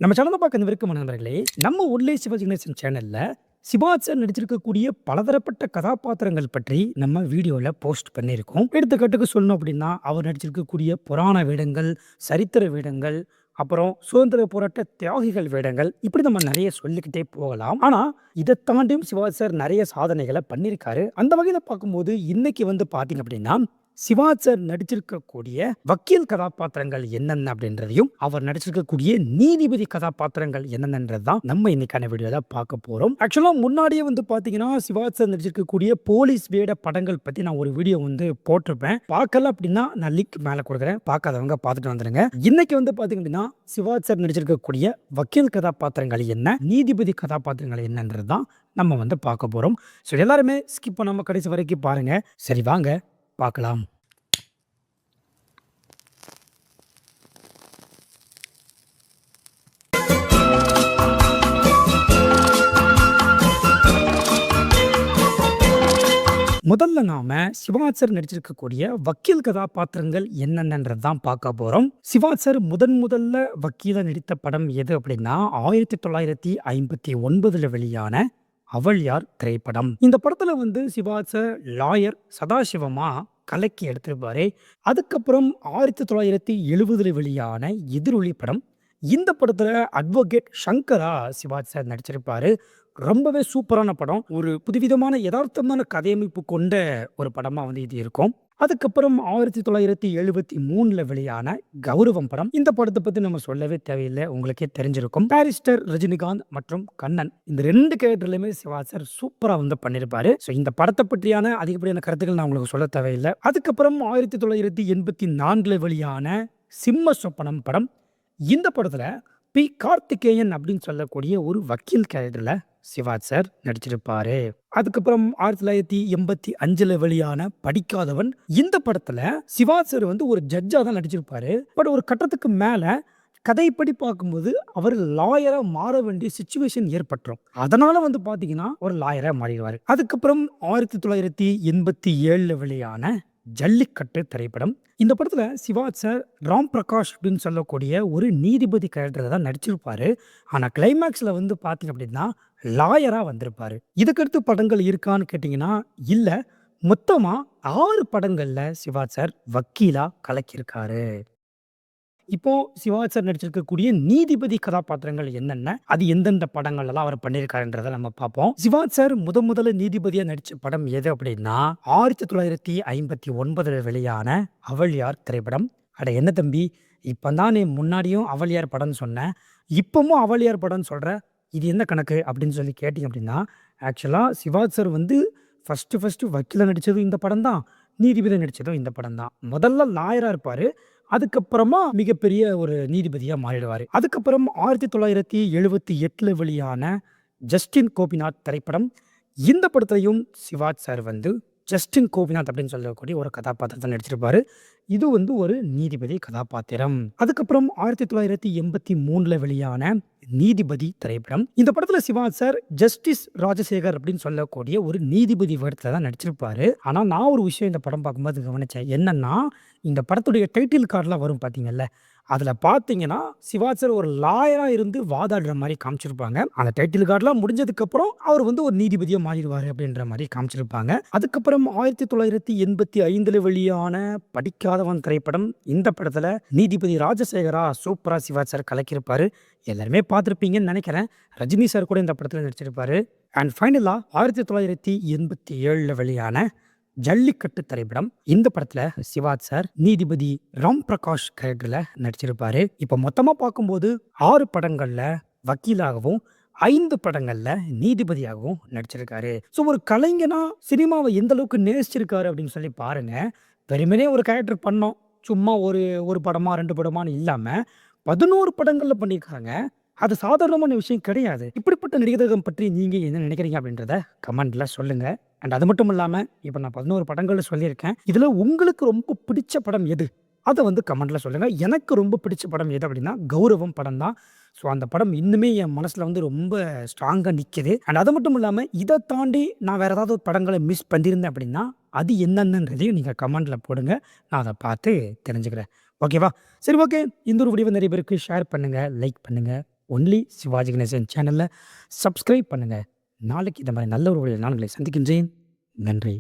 நம்ம சேனலை பார்க்க விருக்கும் நண்பர்களே, நம்ம உள்ளே சிவாஜி கணேசன் சேனல்ல சிவாஜி சார் நடிச்சிருக்கக்கூடிய பலதரப்பட்ட கதாபாத்திரங்கள் பற்றி நம்ம வீடியோல போஸ்ட் பண்ணியிருக்கோம். எடுத்துக்காட்டுக்கு சொல்லணும் அப்படின்னா, அவர் நடிச்சிருக்கக்கூடிய புராண வேடங்கள், சரித்திர வேடங்கள், அப்புறம் சுதந்திர போராட்ட தியாகிகள் வேடங்கள், இப்படி நம்ம நெறைய சொல்லிக்கிட்டே போகலாம். ஆனா, இத தாண்டியும் சிவாஜி சார் நெறைய சாதனைகள பண்ணியிருக்காரு. அந்த வகையில பார்க்கும்போது, இன்னைக்கு பார்த்தீங்க அப்படின்னா, சிவாஜி சார் நடிச்சிருக்கக்கூடிய வக்கீல் கதாபாத்திரங்கள் என்னென்ன அப்படின்றதையும், அவர் நடிச்சிருக்கக்கூடிய நீதிபதி கதாபாத்திரங்கள் என்னென்னன்றது தான் நம்ம இன்னைக்கான வீடியோல பார்க்க போறோம். ஆக்சுவலா முன்னாடியே பார்த்தீங்கன்னா, சிவாஜி சார் நடிச்சிருக்கக்கூடிய போலீஸ் வேட படங்கள் பத்தி நான் ஒரு வீடியோ போட்டிருப்பேன். பார்க்கல அப்படின்னா நான் லிங்க் மேல குடுக்குறேன். பார்க்காதவங்க பார்த்துட்டு வந்துருங்க. இன்னைக்கு பார்த்தீங்க அப்படின்னா, சிவாஜி சார் நடிச்சிருக்கக்கூடிய வக்கீல் கதாபாத்திரங்கள் என்ன, நீதிபதி கதாபாத்திரங்கள் என்னன்றது தான் நம்ம பார்க்க போறோம். ஸோ எல்லாருமே ஸ்கிப் பண்ணாம கடைசி வரைக்கும் பாருங்க. சரி வாங்க பார்க்கலாம். முதல்ல நாம சிவாஜி சார் நடிச்சிருக்கக்கூடிய வக்கீல் கதாபாத்திரங்கள் என்னென்னன்றது தான் பார்க்க போறோம். சிவாஜி சார் முதல்ல வக்கீலா நடித்த படம் எது அப்படின்னா 1959 வெளியான அவள் யார் திரைப்படம். இந்த படத்துல சிவாஜி சார் லாயர் சதாசிவமா கலக்கி எடுத்திருப்பாரு. அதுக்கப்புறம் 1970 வெளியான எதிரொலி படம். இந்த படத்துல அட்வொகேட் சங்கரா சிவாஜி சார் நடிச்சிருப்பாரு. ரொம்பவே சூப்பரான படம். ஒரு புதுவிதமான எதார்த்தமான கதையமைப்பு கொண்ட ஒரு படமா இது இருக்கும். அதுக்கப்புறம் 1973 வெளியான கௌரவம் படம். இந்த படத்த பத்தி நம்ம சொல்லவே தேவையில்ல. உங்களுக்கே தெரிஞ்சிருக்கும். பாரிஸ்டர் ரஜினிகாந்த் மற்றும் கண்ணன் இந்த 2 கேரக்டர்லயுமே சிவாஜி சார் சூப்பரா பண்ணியிருப்பாரு. ஸோ இந்த படத்த பற்றியான அதிகப்படியான கருத்துக்கள் நான் உங்களுக்கு சொல்ல தேவையில்ல. அதுக்கப்புறம் 1984 வெளியான சிம்ம சொப்பனம் படம். இந்த படத்துல பி. கார்த்திகேயன் அப்படின்னு சொல்லக்கூடிய ஒரு வக்கீல் கேரக்டர்ல சிவாஜி சார் நடிச்சிருப்பாரு. அதுக்கப்புறம் 1985 வெளியான படிக்காதவன். இந்த படத்துல சிவாஜி சார் ஒரு ஜட்ஜா தான் நடிச்சிருப்பாரு. பட் ஒரு கட்டத்துக்கு மேல கதைப்படி பார்க்கும்போது அவர் லாயரா மாற வேண்டிய சிச்சுவேஷன் ஏற்பட்டுரும். அதனால பாத்தீங்கன்னா ஒரு லாயரா மாறிடுவாரு. அதுக்கப்புறம் 1987 வெளியான ஜல்லிக்கட்டு திரைப்படம். இந்த படத்துல சிவாஜி சார் ராம் பிரகாஷ் அப்படின்னு சொல்லக்கூடிய ஒரு நீதிபதி கேரக்டர்ல தான் நடிச்சிருப்பாரு. ஆனா கிளைமேக்ஸ்ல பாத்தீங்க அப்படின்னா லாயரா வந்திருப்பாரு. இதுக்கடுத்து படங்கள் இருக்கான்னு கேட்டீங்கன்னா இல்ல. மொத்தமா 6 படங்கள்ல சிவாஜி சார் வக்கீலா கலக்கியிருக்காரு. இப்போ சிவாஜி சார் நடிச்சிருக்கக்கூடிய நீதிபதி கதாபாத்திரங்கள் என்னென்ன, அது எந்தெந்த படங்கள்லாம் அவர் பண்ணியிருக்காருன்றத நம்ம பார்ப்போம். சிவாஜி சார் முதல்ல நீதிபதியா நடிச்ச படம் எது அப்படின்னா 1959 வெளியான அவள் யார் திரைப்படம். அட என்ன தம்பி, இப்பதான் நீ முன்னாடியும் அவள் யார் படம்னு சொன்ன, இப்பவும் அவள் யார் படம்னு சொல்ற, இது என்ன கணக்கு அப்படின்னு சொல்லி கேட்டீங்க அப்படின்னா, ஆக்சுவலா சிவாஜி சார் ஃபர்ஸ்ட் வக்கீலா நடிச்சதும் இந்த படம் தான், நீதிபதியா நடிச்சதும் இந்த படம் தான். முதல்ல லாயரா இருப்பாரு. அதுக்கப்புறமா மிகப்பெரிய ஒரு நீதிபதியா மாறிடுவாரு. அதுக்கப்புறம் 1978 வெளியான ஜஸ்டின் கோபிநாத் திரைப்படம். இந்த படத்திலயும் சிவாஜி சார் ஜஸ்டின் கோபிநாத் அப்படின்னு சொல்லக்கூடிய ஒரு கதாபாத்திரத்தை நடிச்சிருப்பாரு. இது ஒரு நீதிபதி கதாபாத்திரம். அதுக்கப்புறம் 1983 வெளியான நீதிபதி திரைப்படம். இந்த படத்துல சிவாஜி சார் ஜஸ்டிஸ் ராஜசேகர் அப்படின்னு சொல்லக்கூடிய ஒரு நீதிபதி வேடத்துல தான் நடிச்சிருப்பாரு. ஆனா நான் ஒரு விஷயம் இந்த படம் பார்க்கும்போது கவனிச்சேன். என்னன்னா, இந்த படத்துடைய டைட்டில் கார்டுலாம் வரும் பாத்தீங்கல்ல, அதுல பாத்தீங்கன்னா சிவாஜி சார் ஒரு லாயரா இருந்து வாதாடுற மாதிரி காமிச்சிருப்பாங்க. அந்த டைட்டில் கார்டுலாம் முடிஞ்சதுக்கு அப்புறம் அவர் ஒரு நீதிபதியா மாறிடுவாரு அப்படின்ற மாதிரி காமிச்சிருப்பாங்க. அதுக்கப்புறம் 1985 வெளியான படிக்காதவன் திரைப்படம். இந்த படத்துல நீதிபதி ராஜசேகரா சூப்பரா சிவாஜி சார் கலக்கியிருப்பாரு. எல்லாருமே பார்த்திருப்பீங்கன்னு நினைக்கிறேன். ரஜினி சார் கூட இந்த படத்துல நடிச்சிருப்பாரு. அண்ட் ஃபைனலா 1987 வெளியான ஜல்லிக்கட்டு திரைப்படம். இந்த படத்துல சிவாஜி சார் நீதிபதி ராம் பிரகாஷ் கேரக்டர்ல நடிச்சிருப்பாரு. இப்ப மொத்தமா பார்க்கும்போது 6 படங்கள்ல வக்கீலாகவும் 5 படங்கள்ல நீதிபதியாகவும் நடிச்சிருக்காரு. ஸோ ஒரு கலைஞனா சினிமாவை எந்த அளவுக்கு நேசிச்சிருக்காரு அப்படின்னு சொல்லி பாருங்க. வெறுமனே ஒரு கேரக்டர் பண்ணோம், சும்மா ஒரு ஒரு படமா 2 படமான்னு இல்லாம 11 படங்கள்ல பண்ணியிருக்காங்க. அது சாதாரணமான விஷயம் கிடையாது. இப்படிப்பட்ட நடிகர்கள் பற்றி நீங்க என்ன நினைக்கிறீங்க அப்படின்றத கமெண்ட்ல சொல்லுங்க. அண்ட் அது மட்டும் இல்லாம, இப்ப நான் 11 படங்கள் சொல்லியிருக்கேன். இதுல உங்களுக்கு ரொம்ப பிடிச்ச படம் எது? அத கமெண்ட்ல சொல்லுங்க. எனக்கு ரொம்ப பிடிச்ச படம் எது அப்படின்னா, கௌரவம் படம் தான். ஸோ அந்த படம் இன்னுமே என் மனசுல ரொம்ப ஸ்ட்ராங்கா நிக்குது. அண்ட் அது மட்டும் இல்லாம, இத தாண்டி நான் வேற ஏதாவது படங்கள மிஸ் பண்ணியிருந்தேன் அப்படின்னா, அது என்னென்னன்றதையும் நீங்க கமெண்ட்ல போடுங்க. நான் அத பார்த்து தெரிஞ்சுக்கிறேன். ஓகேவா? சரி ஓகே. இந்த ஒரு வீடியோவ நிறைய பேருக்கு ஷேர் பண்ணுங்க, லைக் பண்ணுங்க. ஒன்லி சிவாஜி கணேசன் சேனலை சப்ஸ்கிரைப் பண்ணுங்க. நாளைக்கு இந்த மாதிரி நல்ல ஒரு வீடியோவில் நான் உங்களை சந்திக்கின்றேன். நன்றி.